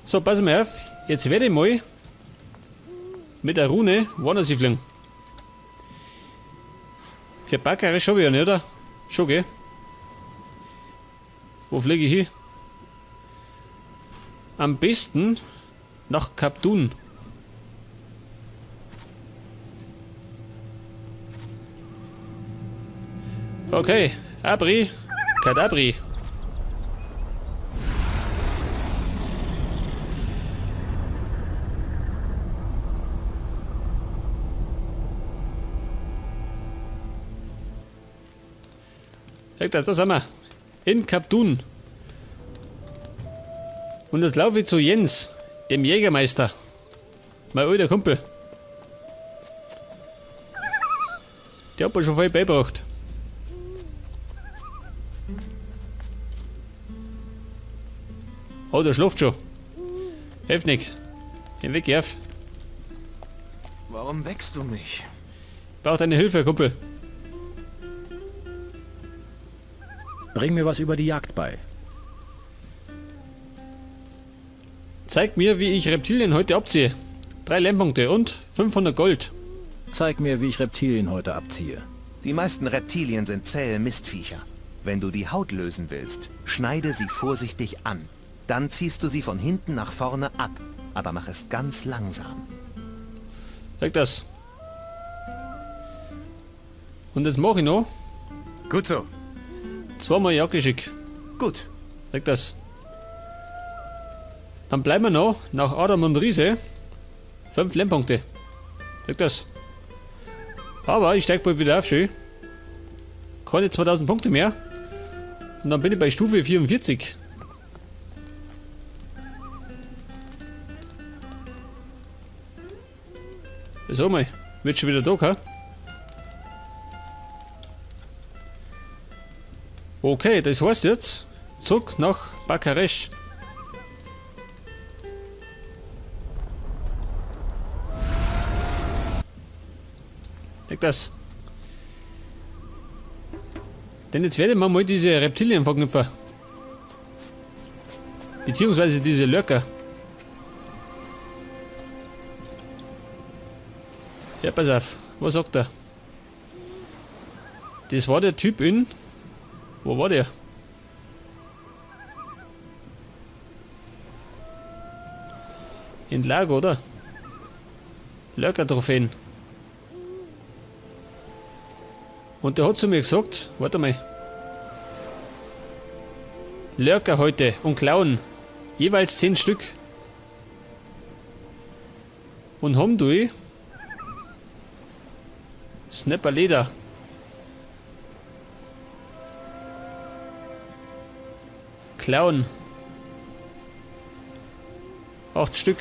So, pass mal auf. Jetzt werde ich mal mit der Rune woanders fliegen. Für Backere schon wieder nicht, oder? Schon, gell? Wo fliege ich hin? Am besten nach Kaptun. Okay, Abri, Kadabri. Da sind wir. In Kaptun. Und jetzt laufe ich zu Jens, dem Jägermeister. Mein alter Kumpel. Der hat mir schon viel beigebracht. Oh, der schläft schon. Heftig. Den Weg auf. Warum weckst du mich? Braucht deine Hilfe, Kumpel. Bring mir was über die Jagd bei. Zeig mir, wie ich Reptilien heute abziehe. 3 Lernpunkte und 500 Gold. Zeig mir, wie ich Reptilien heute abziehe. Die meisten Reptilien sind zähe Mistviecher. Wenn du die Haut lösen willst, schneide sie vorsichtig an. Dann ziehst du sie von hinten nach vorne ab. Aber mach es ganz langsam. Sag das. Und jetzt mache ich noch Gut so. 2-mal Jagdgeschick. Gut. Sag das. Dann bleiben wir noch nach Adam und Riese 5 Lernpunkte. Sag das. Aber ich steig bald wieder auf, schön. Keine 2000 Punkte mehr. Und dann bin ich bei Stufe 44. So mal, wird schon wieder da, gell? Okay, das heißt jetzt zurück nach Bakaresch. Denk das. Denn jetzt werden wir mal diese Reptilien verknüpfen. Beziehungsweise diese Lurker. Ja, pass auf. Was sagt er? Das war der Typ in... Wo war der? In Lager, oder? Lurker-Trophäen. Und der hat zu mir gesagt, warte mal. Lurker heute und klauen. Jeweils 10 Stück. Und haben du Snapper Leder. Klauen. 8 Stück.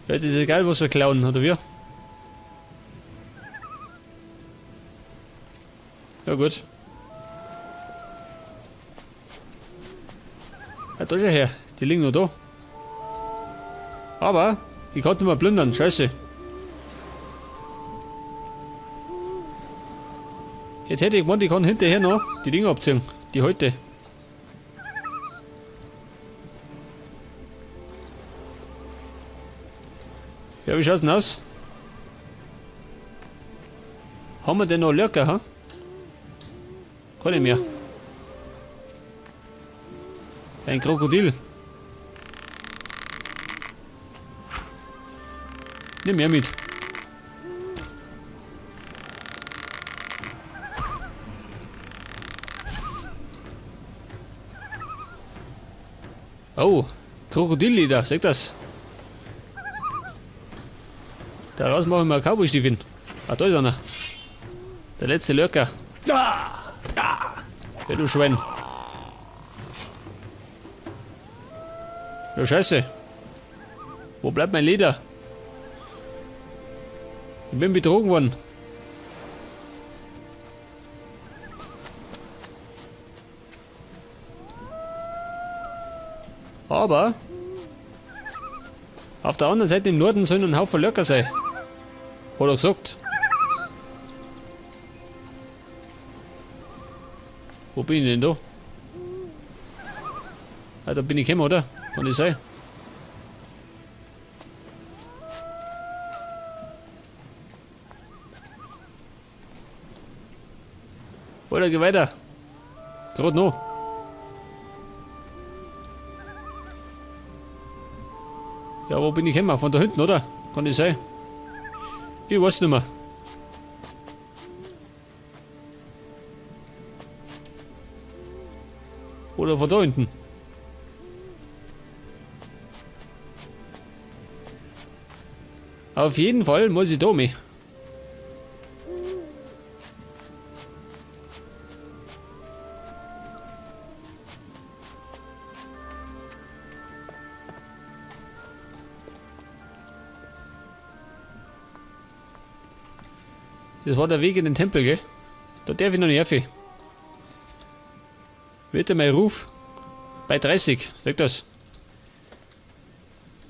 Ja, das ist egal, was wir klauen, oder wie? Ja gut. Ja, da schau her. Die liegen noch da. Aber ich kann nicht mehr plündern. Scheiße. Jetzt hätte ich gemeint, ich kann hinterher noch die Dinge abziehen. Die heute. Ja, wie schaut's denn aus? Haben wir denn noch Lurker, ha? Kann nicht mehr. Ein Krokodil. Nimm mehr mit. Oh, Krokodilleder, sag das. Daraus machen wir mal Cowboy-Stiefeln. Ah, da ist einer. Der letzte Lurker. Ja, du Schwein. Ja, scheiße. Wo bleibt mein Leder? Ich bin betrogen worden. Aber auf der anderen Seite im Norden sollen ein Haufen Lurker sein. Hat er gesagt. Wo bin ich denn da? Ah, da bin ich gekommen, oder? Kann das sein? Oder geh weiter. Gerade noch. Ja, wo bin ich gekommen? Von da hinten, oder? Kann das sein? Ich weiß nicht mehr. Oder von da hinten. Auf jeden Fall muss ich da mit. Das war der Weg in den Tempel, gell? Da darf ich noch nicht hin. Wird mein Ruf bei 30, sag das.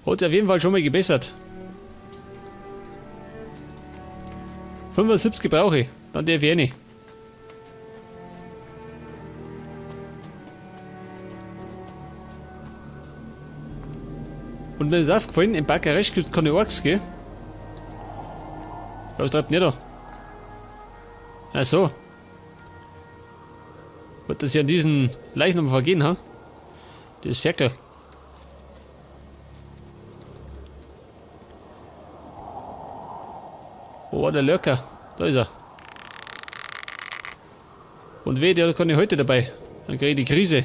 Hat auf jeden Fall schon mal gebessert. 75 brauche ich, dann darf ich nicht. Und mir ist aufgefallen, im Baccaresch gibt es keine Orks, gell? Was treibt nicht da? Ach so. Wird das ja an diesen Leichnam vergehen, ha? Das Ferkel. Wo war der Lurker? Da ist er. Und weh, der hat keine Häute dabei. Dann kriege ich die Krise.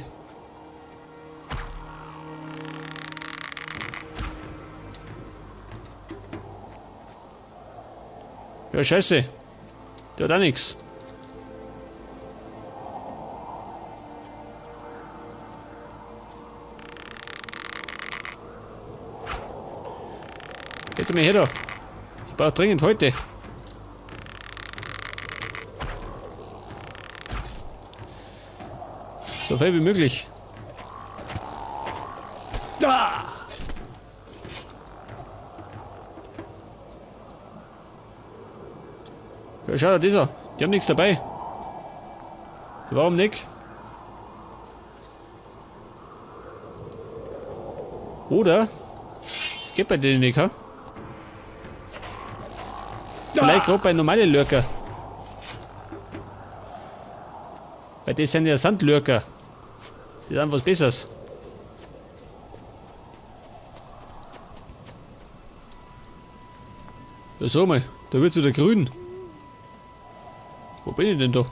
Ja, scheiße. Der hat auch nichts. Jetzt mal her da. Ich brauche dringend heute. So viel wie möglich. Ja, schau da, dieser. Die haben nichts dabei. Warum nicht? Oder? Es geht bei denen nicht, ha? Vielleicht gerade bei normalen Lurker. Weil das sind ja Sandlurker. Die sind was Besseres. Ja, schau mal, da wird's wieder grün. Wo bin ich denn da?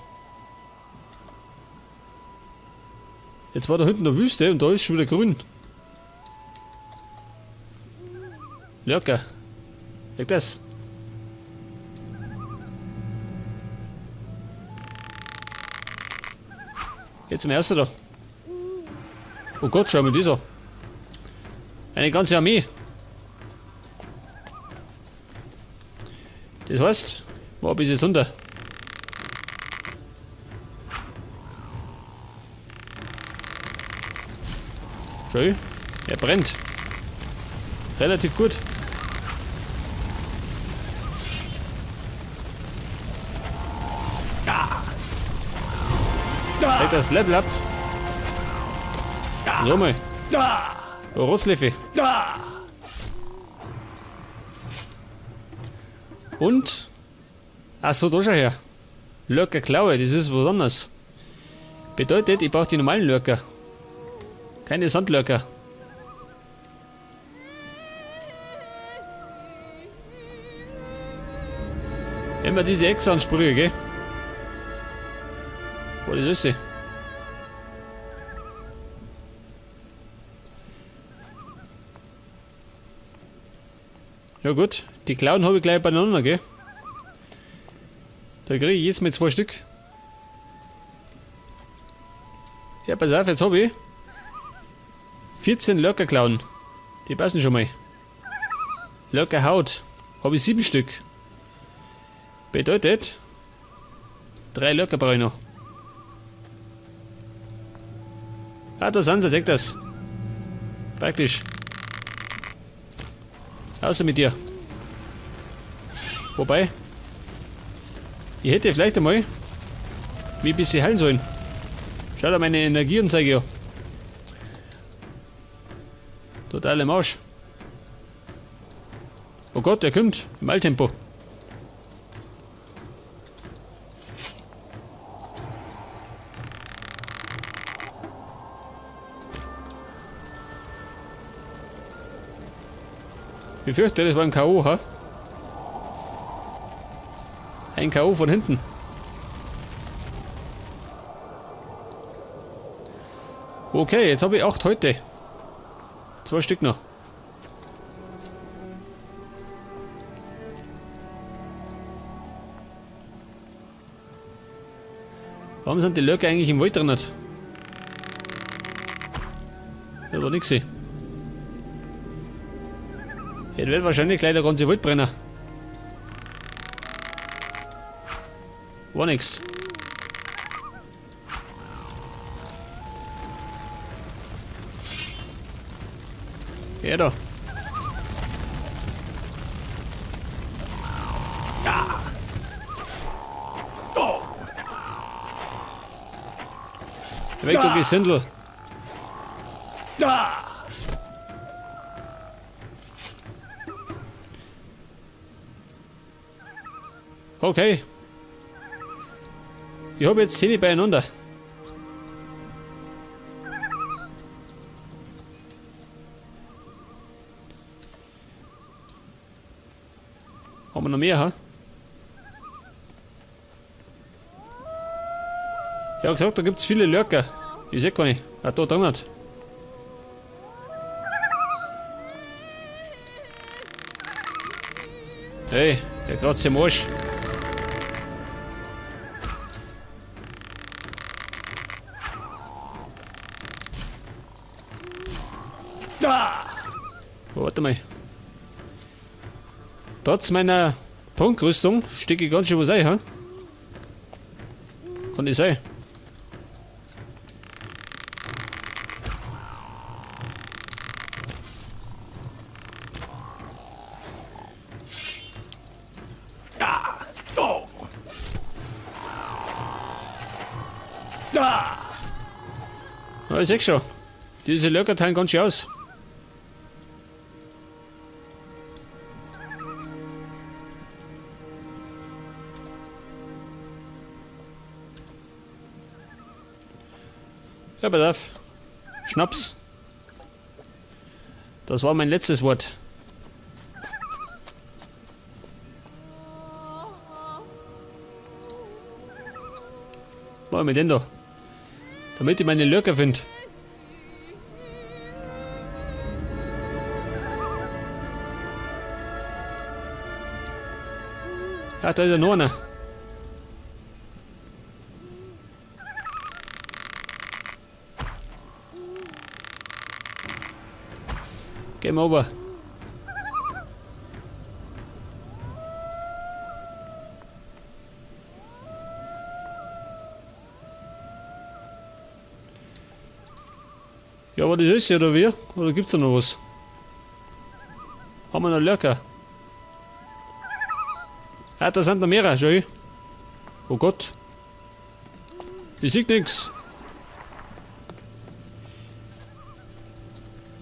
Jetzt war da hinten eine Wüste und da ist schon wieder grün. Lurker. Leg das. Jetzt zum ersten da. Oh Gott, schau mal dieser. Eine ganze Armee. Das heißt, war ein bisschen runter. Schön. Er brennt. Relativ gut. Leg das Level ab. So mal. Oh, Rostleffe. Und? Achso, da schau her. Lurker Klaue, das ist was anderes. Bedeutet, ich brauche die normalen Lurker. Keine Sandlurker. Immer diese Exansprüche, gell? Wo ist sie? Ja gut, die Klauen habe ich gleich beieinander, gell? Da kriege ich jetzt mit 2 Stück. Ja, pass auf, jetzt habe ich 14 Lurker-Klauen. Die passen schon mal. Lurker-Haut. Habe ich 7 Stück. Bedeutet 3 Lurker brauche ich noch. Ah, da sind sie, seht das. Praktisch. Außer mit dir. Wobei, ich hätte vielleicht einmal mich ein bisschen heilen sollen. Schau da meine Energieanzeige an. Total im Arsch. Oh Gott, der kommt. Im Eiltempo. Ich fürchte, das war ein K.O., ha? Ein K.O. von hinten. Okay, jetzt habe ich 8 heute. 2 Stück noch. Warum sind die Lurker eigentlich im Wald drin? Da war nix. Jetzt wird wahrscheinlich gleich der ganze Wald brennen. War nix. Ja da. Ja. Oh. Weg, du Gesindel. Ja. Okay. Ich habe jetzt 10 beieinander. Haben wir noch mehr, ha? Ich habe gesagt, da gibt es viele Lurker. Ich sehe gar nicht. Ah, da drin hat. Hey, der kratzt im Arsch. Warte mal. Trotz meiner Prunkrüstung stecke ich ganz schön was ein, ha? Kann das sein? Ja, ich seh's schon. Diese Lurker teilen ganz schön aus. Ja, pass auf. Schnaps. Das war mein letztes Wort. Was machen wir denn da? Damit ich meine Lurker finde. Ja, da ist ja noch einer. Game over. Ja, aber das ist ja oder wie? Oder gibt's da noch was? Haben wir noch Lurker? Ah, da sind noch mehrere, schau ich. Oh Gott. Ich sehe nichts.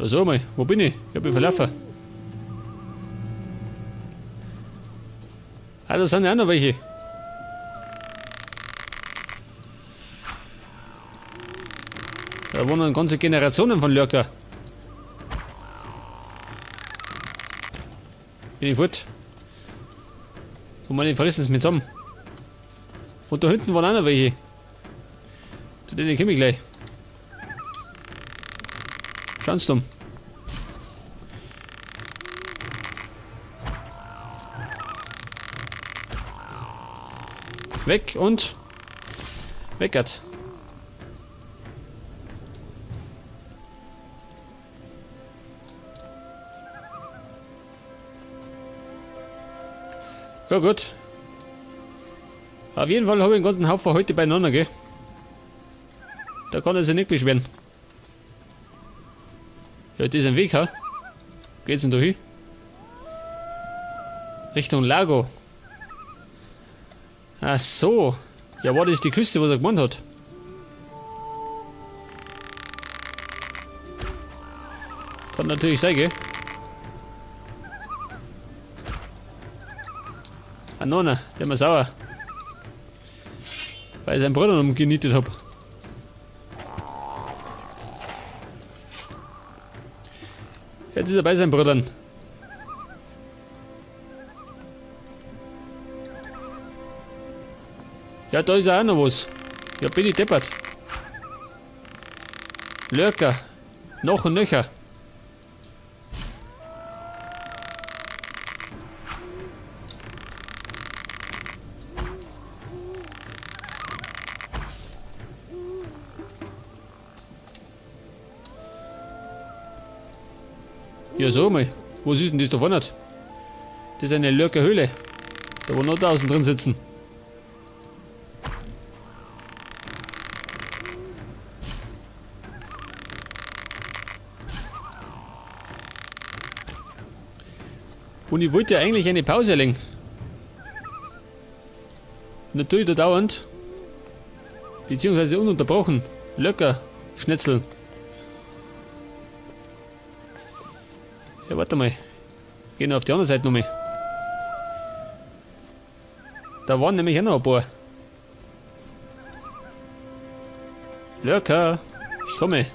So mal, wo bin ich? Ich hab mich verlaufen. Ah, da sind ja auch noch welche. Da wohnen ganze Generationen von Lurker. Bin ich fort. Und meine fressen es mit zusammen. Und da hinten waren auch noch welche. Zu denen komme ich gleich. Schauen's dumm. Weg und weggert. Ja gut. Auf jeden Fall habe ich den ganzen Haufen heute beieinander, gell? Da kann er sich nicht beschweren. Ja, das ist ein Weg, ha? Geht's denn da hin? Richtung Lago. Ach so. Ja, war das die Küste, was er gemeint hat? Kann natürlich sein, gell? Ah, Nonna, der war sauer. Weil ich seinen Bruder umgenietet hab. Jetzt ist er bei seinen Brüdern. Ja, da ist auch noch was. Ja, bin ich deppert. Lurker. Noch und nöcher. Ja, so mal. Was ist denn das da vorne? Das ist eine Lurkerhöhle. Da wo noch 1000 drin sitzen. Und ich wollte eigentlich eine Pause legen. Natürlich da dauernd. Beziehungsweise ununterbrochen. Löcker, Schnitzel. Ja, warte mal. Gehen wir auf die andere Seite nochmal. Da waren nämlich auch noch ein paar. Lurker, ich komme.